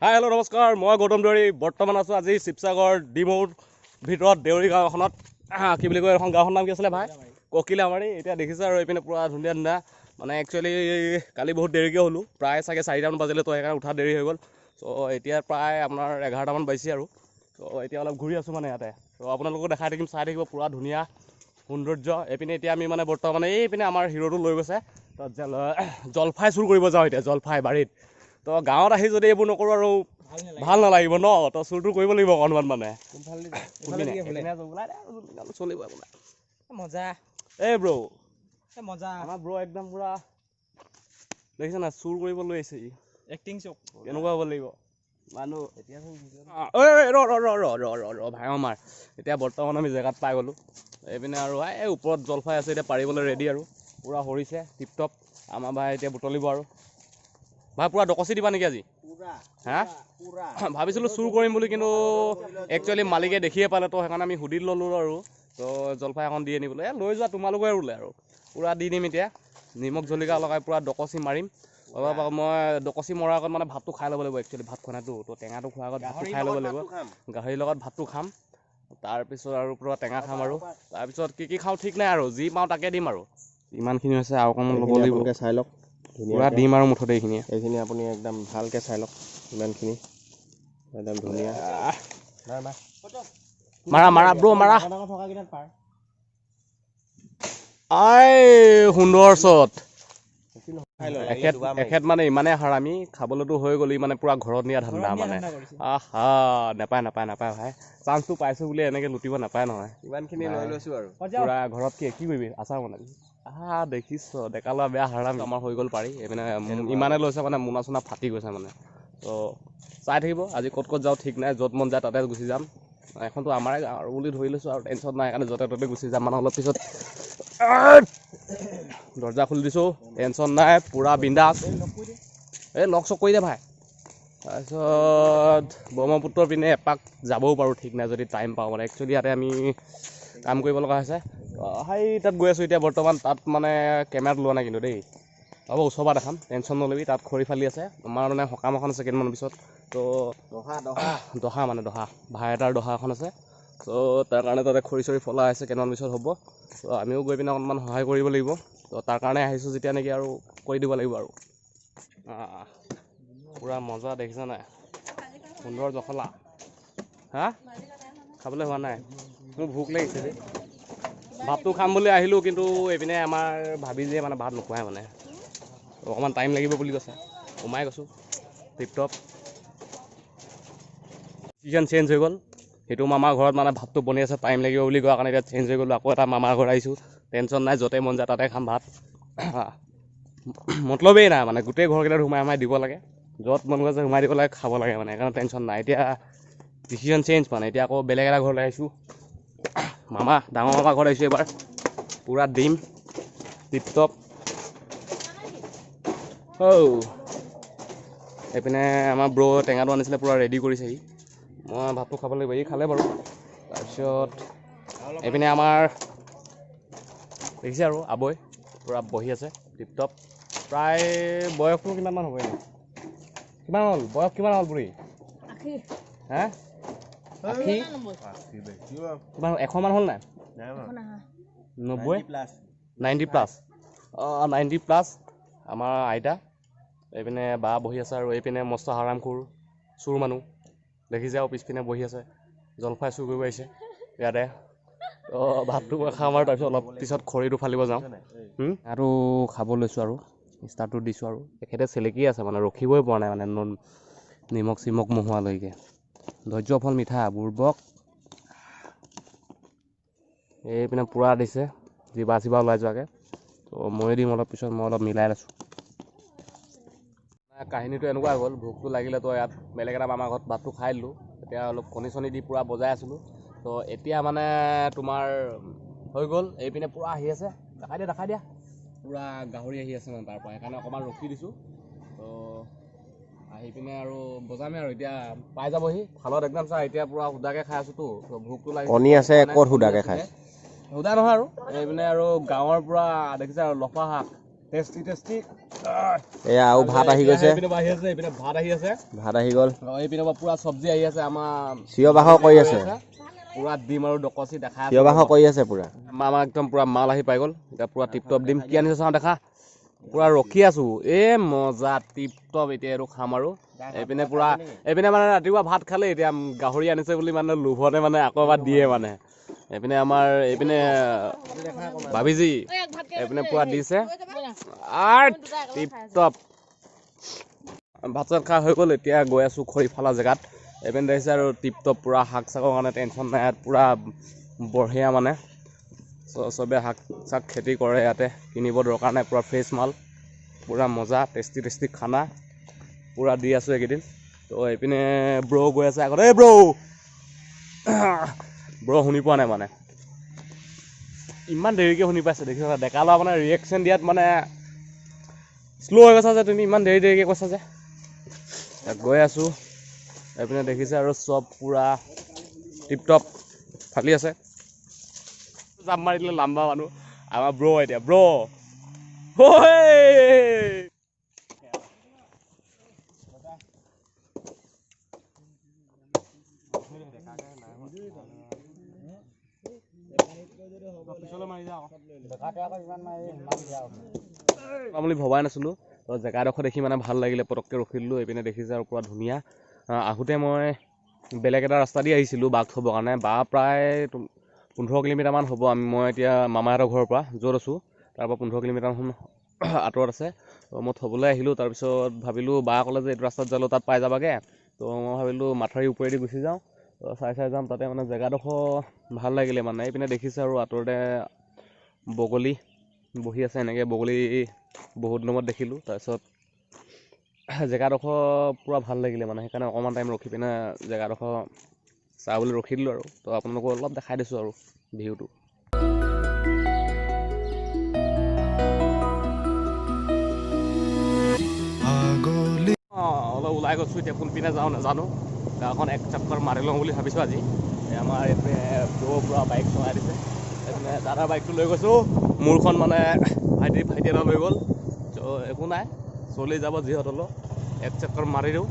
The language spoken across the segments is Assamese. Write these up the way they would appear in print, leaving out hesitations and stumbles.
হাই হেল্ল' নমস্কাৰ, মই গৌতম দেউৰী। বৰ্তমান আছোঁ আজি শিৱসাগৰ ডিমৌৰ ভিতৰত দেউৰী গাঁও এখনত। কি বুলি কয়, এখন গাঁওখনৰ নাম কি আছিলে ভাই? ককিলামাৰী। এতিয়া দেখিছে আৰু এইপিনে পূৰা ধুনীয়া ধুনীয়া, মানে একচুৱেলি কালি বহুত দেৰিকৈ হ'লোঁ, প্ৰায় চাগে 4টামান বাজিলে, তো সেইকাৰণে উঠা দেৰি হৈ গ'ল। চ' এতিয়া প্ৰায় আপোনাৰ 11টামান বাজিছে আৰু। চ' এতিয়া অলপ ঘূৰি আছোঁ মানে ইয়াতে। ত' আপোনালোকক দেখাই থাকিম, চাই থাকিব, পূৰা ধুনীয়া সৌন্দৰ্য। এইপিনে এতিয়া আমি মানে বৰ্তমান এইপিনে আমাৰ হিৰ'টো লৈ গৈছে, তো জলফাই চুৰ কৰিব যাওঁ এতিয়া, জলফাই বাৰীত। তো গাঁৱত আহি যদি এইবোৰ নকৰোঁ আৰু ভাল নালাগিব ন, তো চুৰটো কৰিব লাগিব অকণমান মানে। চলিব আপোনাৰ মজা। এই ব্ৰ' মজা, আমাৰ ব্ৰ' একদম পুৰা দেখিছে না, চুৰ কৰিব লৈ আহিছে ই। এক্টিং চক কেনেকুৱা হ'ব লাগিব মানুহ। এতিয়া ভাই আমাৰ এতিয়া বৰ্তমান আমি জেগাত পাই গ'লোঁ। এইপিনে আৰু এই ওপৰত জলফাই আছে, এতিয়া পাৰিবলৈ ৰেডি আৰু পূৰা সৰিছে টিপটপ। আমাৰ ভাই এতিয়া বুটলিব আৰু ভাই পূৰা ডকচি দিবা নেকি আজি? হা ভাবিছিলোঁ চুৰ কৰিম বুলি, কিন্তু একচুৱেলি মালিকে দেখিয়ে পালে, তো সেইকাৰণে আমি সুধি ল'লোঁ আৰু। তো জলফাই এখন দি আনিবলৈ লৈ যোৱা, তোমালোকে ৰুলে আৰু পূৰা দি দিম এতিয়া। নিমখ জলকীয়া লগাই পূৰা ডকচি মাৰিম। অলপ মই ডকচি মৰাৰ আগত মানে ভাতটো খাই ল'ব লাগিব। একচুৱেলি ভাত খোৱা নাইতো, তো টেঙাটো খোৱাৰ আগত ভাতটো খাই ল'ব লাগিব। গাহৰিৰ লগত ভাতটো খাম, তাৰপিছত আৰু পূৰা টেঙা খাম আৰু তাৰপিছত কি খাওঁ ঠিক নাই আৰু, যি পাওঁ তাকে দিম আৰু। ইমানখিনি হৈছে, আৰু অকণমান ল'ব লাগিব। চাই লওক, পূৰা দিম আৰু মুঠতে এইখিনি আপুনি একদম ভালকৈ চাই লওক। ইমানখিনি একদম ধুনীয়া। মাৰা মাৰা ব্ৰ' মাৰা। আই সুন্দৰ শ্বট। এখেত মানে ইমানেই হাৰামি, খাবলৈতো হৈ গ'ল, মানে পূৰা ঘৰত নিয়া ধান্দা মানে। আহা নাপায় ভাই, চান্সটো পাইছোঁ বুলি এনেকৈ লুটিব নাপায় নহয়। ইমানখিনি লৈ লৈছোঁ আৰু পূৰা ঘৰত কি কৰিবি, আচাৰ বনাবি? দেখিছ ডেকা ল'ৰা বেয়া হাৰামি। আমাৰ হৈ গ'ল পাৰি, এইপিনে ইমানে লৈছে মানে মোনা চোনা ফাটি গৈছে মানে। তো চাই থাকিব, আজি ক'ত ক'ত যাওঁ ঠিক নাই, য'ত মন যায় তাতে গুচি যাম। এখনতো আমাৰে গাঁও বুলি ধৰি লৈছোঁ আৰু, টেনশ্যন নাই, সেইকাৰণে য'তে ত'তে গুচি যাম মানে। অলপ পিছত দৰ্জা খুলি দিছোঁ, টেনশ্যন নাই, পূৰা বিন্দাছ। এই লক চক কৰি দে ভাই। তাৰপিছত ব্ৰহ্মপুত্ৰৰ পিনে এপাক যাবও পাৰোঁ, ঠিক নাই, যদি টাইম পাওঁ মানে। একচুৱেলি ইয়াতে আমি কাম কৰিব লগা হৈছে। সেই তাত গৈ আছোঁ এতিয়া বৰ্তমান। তাত মানে কেমেৰাত লোৱা নাই কিন্তু দেই, হ'ব ওচৰৰ পৰা দেখাম, টেনশ্যন নল'বি। তাত খৰি ফালি আছে, আমাৰ মানে সকাম এখন আছে কেইদিনমানৰ পিছত। তো দহা মানে ভাই এটাৰ দহা এখন আছে। তো তাৰ কাৰণে তাতে খৰি চৰি ফলা আছে, কেইদিনমান পিছত হ'ব। তো আমিও গৈ পিনে অকণমান সহায় কৰিব লাগিব। তো তাৰ কাৰণে আহিছোঁ যেতিয়া নেকি, আৰু কৰি দিব লাগিব আৰু। পূৰা মজা দেখিছা নাই, সুন্দৰ জখলা। হা খাবলৈ হোৱা নাই, মোৰ ভোক লাগিছে দেই। ভাতটো খাম বুলি আহিলোঁ, কিন্তু এইপিনে আমাৰ ভাবি যে মানে ভাত নোখোৱাই মানে, অকণমান টাইম লাগিব বুলি কৈছে। সোমাই গৈছোঁ টিপটপ। চিজন চেঞ্জ হৈ গ'ল, সেইটো মামাৰ ঘৰত মানে ভাতটো বনি আছে, টাইম লাগিব বুলি কোৱা কাৰণে এতিয়া চেঞ্জ হৈ গ'লোঁ। আকৌ এটা মামাৰ ঘৰত আহিছোঁ, টেনশ্যন নাই, য'তে মন যায় তাতে খাম ভাত। মতলবেই নাই মানে, গোটেই ঘৰকেইটাত সোমাই দিব লাগে, য'ত মন গৈছে সোমাই দিব লাগে, খাব লাগে মানে। সেইকাৰণে টেনশ্যন নাই। এতিয়া ডিচিজন চেঞ্জ মানে, এতিয়া আকৌ বেলেগ এটা ঘৰলৈ আহিছোঁ, ডাঙৰ মামাৰ ঘৰত আহিছোঁ এইবাৰ। পূৰা ডিম টিপটপ। এইপিনে আমাৰ ব্ৰ টেঙাটো আনিছিলে, পূৰা ৰেডি কৰিছেহি। মই ভাতটো খাব লাগিব, ই খালে বাৰু। তাৰপিছত এইপিনে আমাৰ দেখিছে আৰু আবৈ পূৰা বহি আছে টিপটপ। প্ৰায় বয়সটো কিমানমান হ'ব? কিমান হ'ল বয়স, কিমান হ'ল বুঢ়ী? হা 80? কিমান 100মান হ'ল নাই? 90? 90+। 90+। আমাৰ আইতা, এইপিনে বা বহি আছে, আৰু এইপিনে মস্ত হাৰামখোৰ চোৰ মানুহ দেখিছে আৰু পিছপিনে বহি আছে, জলফাই চুৰ কৰিব আহিছে ইয়াতে। তো ভাতটো মই খাম আৰু তাৰপিছত অলপ পিছত খৰিটো ফালিব যাওঁ। আৰু খাব লৈছোঁ আৰু ষ্টাৰ্টটো দিছোঁ আৰু এখেতে চেলেকি আছে মানে, ৰখিবই পৰা নাই মানে নিমখ চিমখ মোহোৱালৈকে। ধৈৰ্য ফল মিঠা বুৰ্বক। এইপিনে পূৰা দিছে, জিভা চিভা ওলাই যোৱাকৈ। তো ময়ো দিম অলপ পিছত, মই অলপ মিলাই লৈছোঁ। কাহিনীটো এনেকুৱা হৈ গ'ল, ভোকটো লাগিলে তো ইয়াত বেলেগ এটা মামাৰ ঘৰত ভাতটো খাই দিলোঁ। এতিয়া অলপ কণী চণী দি পূৰা বজাই আছিলোঁ। তো এতিয়া মানে তোমাৰ হৈ গ'ল, এইপিনে পূৰা আহি আছে, দেখাই দিয়া পূৰা গাহৰি আহি আছে মানে তাৰ পৰা, সেইকাৰণে অকণমান ৰখি দিছোঁ। তো আহি পিনে আৰু বজামেই আৰু এতিয়া পাই যাবহি খালত একদম। চা এতিয়া পূৰা সুদাকৈ খাই আছোঁতো, তো ভোকটো লাগিছে। কণী আছে, ক'ত সুদাকৈ খায়? সুদা নহয় আৰু এইপিনে আৰু গাঁৱৰ পূৰা দেখিছে আৰু লফা শাক, টেষ্টি টেষ্টি এয়া আৰু ভাত আহি গৈছে এইপিনে আহি আছে এইপিনে ভাত আহি আছে ভাত আহি গ'ল এইপিনে পুৰা চব্জি আহি আছে আমাৰ চিঞৰ বাখৰ কৰি আছে পুৰা ডিম আৰু ডকচি দেখা চিঞৰ বাখৰ কৰি আছে পুৰা আমাৰ একদম পুৰা মাল আহি পাই গ'ল এতিয়া পুৰা টিপ টপ ডিম কি আনিছে চাওঁ দেখা পুৰা ৰখি আছো মজা টিপ টপ এতিয়া এইটো খাম আৰু এইপিনে পুৰা এইপিনে মানে ৰাতিপুৱা ভাত খালে এতিয়া গাহৰি আনিছে বুলি মানে লোভতে মানে আকৌ এবাৰ দিয়ে মানে এইপিনে আমাৰ এইপিনে ভাবিজি এইপিনে পুৰা দিছে টিপ টপ ভাত চাত খোৱা হৈ গ'ল এতিয়া গৈ আছো খৰি ফালা জেগাত এইপিনে দেখিছে আৰু টিপ টপ পুৰা শাক চাকৰ কাৰণে টেনশ্যন নাই ইয়াত পুৰা বঢ়িয়া মানে চবে শাক চাক খেতি কৰে ইয়াতে কিনিব দৰকাৰ নাই পুৰা ফ্ৰেছ মাল পুৰা মজা টেষ্টি টেষ্টি খানা পুৰা দি আছোঁ এইকেইদিন তো এইপিনে ব্ৰ' গৈ আছে আগতে ব্ৰ' শুনি পোৱা নাই মানে ইমান দেৰিকৈ শুনি পাইছে দেখিছা ডেকা ল'ৰা মানে ৰিয়েকশ্যন দিয়াত মানে শ্ল' হৈ গৈছা যে তুমি ইমান দেৰিকৈ কৈছা যে গৈ আছোঁ এইপিনে দেখিছে আৰু চব পুৰা টিপ টপ ফালি আছে জাপ মাৰি দিলে লাম্বা মানুহ আমাৰ ব্ৰ' এতিয়া ব্ৰ' বুলি ভবাই নাছিলোঁ তো জেগাডোখৰ দেখি মানে ভাল লাগিলে পটককৈ ৰখি দিলোঁ এইপিনে দেখিছে আৰু পুৰা ধুনীয়া আহোঁতে মই বেলেগ এটা ৰাস্তা দি আহিছিলোঁ বাঘ থ'বৰ কাৰণে বা প্ৰায় 15 কিলোমিটাৰমান হ'ব মই এতিয়া মামাহঁতৰ ঘৰৰ পৰা য'ত আছোঁ তাৰপৰা 15 কিলোমিটাৰমান আঁতৰত আছে তো মই থ'বলৈ আহিলোঁ তাৰপিছত ভাবিলোঁ বা ক'লে যে এইটো ৰাস্তাত যালোঁ তাত পাই যাবাগৈ তো মই ভাবিলোঁ মাথাউৰি ওপৰেদি গুচি যাওঁ তো চাই যাম তাতে মানে জেগাডোখৰ ভাল লাগিলে মানে এইপিনে দেখিছে আৰু আঁতৰতে বগলী বহি আছে এনেকৈ বগলী বহুত দিনত দেখিলোঁ তাৰপিছত জেগাডোখৰ পূৰা ভাল লাগিলে মানে সেইকাৰণে অকণমান টাইম ৰখি পিনে জেগাডোখৰ চাবলৈ ৰখি দিলোঁ আৰু তো আপোনালোকক অলপ দেখাই দিছোঁ আৰু ভিউটো অলপ ওলাই গৈছোঁ এতিয়া কোনপিনে যাওঁ নাজানো গাঁওখন এক চক্কৰ মাৰি লওঁ বুলি ভাবিছোঁ আজি আমাৰ এইপিনে পুৰা বাইক চলাই দিছে এইপিনে দাদাৰ বাইকটো লৈ গৈছোঁ মোৰখন মানে ভাইটি এটা লৈ গ'ল ত' একো নাই চলি যাব যিহঁতলৈ এক চক্কৰ মাৰি দিওঁ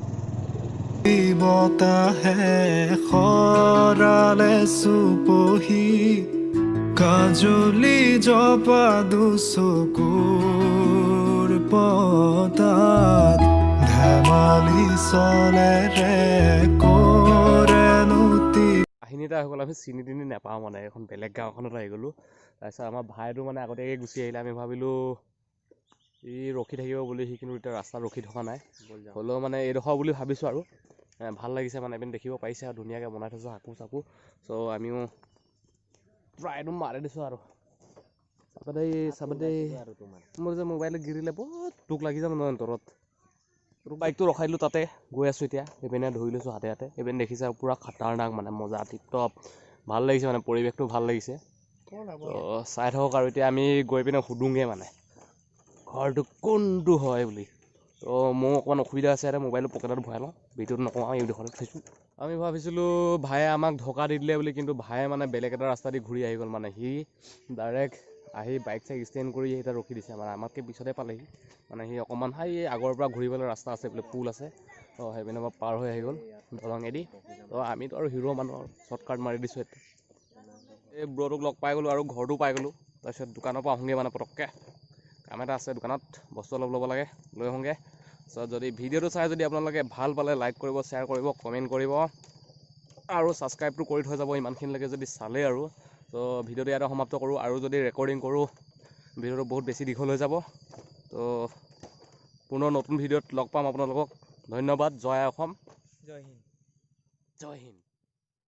কাজলি জপা দুচকুৰ পতাত ধেমালি চলে ৰে কাহিনী এটা হৈ গ'ল আমি চিনি তিনি নাপাওঁ মানে এখন বেলেগ গাঁও এখনত আহি গ'লোঁ তাৰপিছত আমাৰ ভাইটো মানে আগতীয়াকৈ গুচি আহিলে আমি ভাবিলোঁ ই ৰখি থাকিব বুলি সি কিন্তু এতিয়া ৰাস্তাত ৰখি থকা নাই হ'লেও মানে এইডোখৰ বুলি ভাবিছোঁ আৰু ভাল লাগিছে মানে এপিনে দেখিব পাৰিছে আৰু ধুনীয়াকৈ বনাই থৈছোঁ হাকু চাকু চ' আমিও প্ৰায় একদম মাৰি দিছোঁ আৰু মোৰ যে মোবাইলত গিৰিলে বহুত দুখ লাগি যাব নহয় তলত বাইকটো ৰখাই দিলোঁ তাতে গৈ আছোঁ এতিয়া এইপিনে ধৰি লৈছোঁ হাতে এইপিনে দেখিছে আৰু পূৰা খাটাৰনাক মানে মজা টিপ টপ ভাল লাগিছে মানে পৰিৱেশটো ভাল লাগিছে চাই থাকক আৰু এতিয়া আমি গৈ পিনে সুধোঁগৈ মানে ঘৰটো কোনটো হয় বুলি তো মোৰ অকণমান অসুবিধা আছে ইয়াতে মোবাইলটো পকেটত ভৰাই লওঁ ভিডিঅ'টো নকওঁ আৰু এইডোখৰত থৈছোঁ আমি ভাবিছিলোঁ ভায়ে আমাক ধকা দি দিলে বুলি কিন্তু ভায়ে মানে বেলেগ এটা ৰাস্তা দি ঘূৰি আহি গ'ল মানে সি ডাইৰেক্ট আহি বাইক চাইক ষ্টেণ্ড কৰি এতিয়া ৰখি দিছে মানে আমাতকৈ পিছতে পালেহি মানে সি অকণমান আগৰ পৰা ঘূৰিবলৈ ৰাস্তা আছে বোলে পুল আছে তো সেইপিনে পৰা পাৰ হৈ আহি গ'ল দলঙেদি তো আমিতো আৰু হিৰো মানুহ আৰু শ্বৰ্টকাট মাৰি দিছোঁ এতিয়া এই ব্ৰটোক লগ পাই গ'লোঁ আৰু ঘৰটো পাই গ'লোঁ তাৰপিছত দোকানৰ পৰা আহোঁগৈ মানে পটককৈ কাম এটা আছে দোকানত বস্তু অলপ ল'ব লাগে লৈ আহোঁগৈ চ' যদি ভিডিঅ'টো চাই যদি আপোনালোকে ভাল পালে লাইক কৰিব শ্বেয়াৰ কৰিব কমেণ্ট কৰিব আৰু ছাবস্ক্ৰাইবটো কৰি থৈ যাব ইমানখিনিলৈকে যদি চালে আৰু তো ভিডিঅ'টো ইয়াতে সমাপ্ত কৰোঁ আৰু যদি ৰেকৰ্ডিং কৰোঁ ভিডিঅ'টো বহুত বেছি দীঘল হৈ যাব তো পুনৰ নতুন ভিডিঅ'ত লগ পাম আপোনালোকক ধন্যবাদ জয় অসম জয় হিন্দ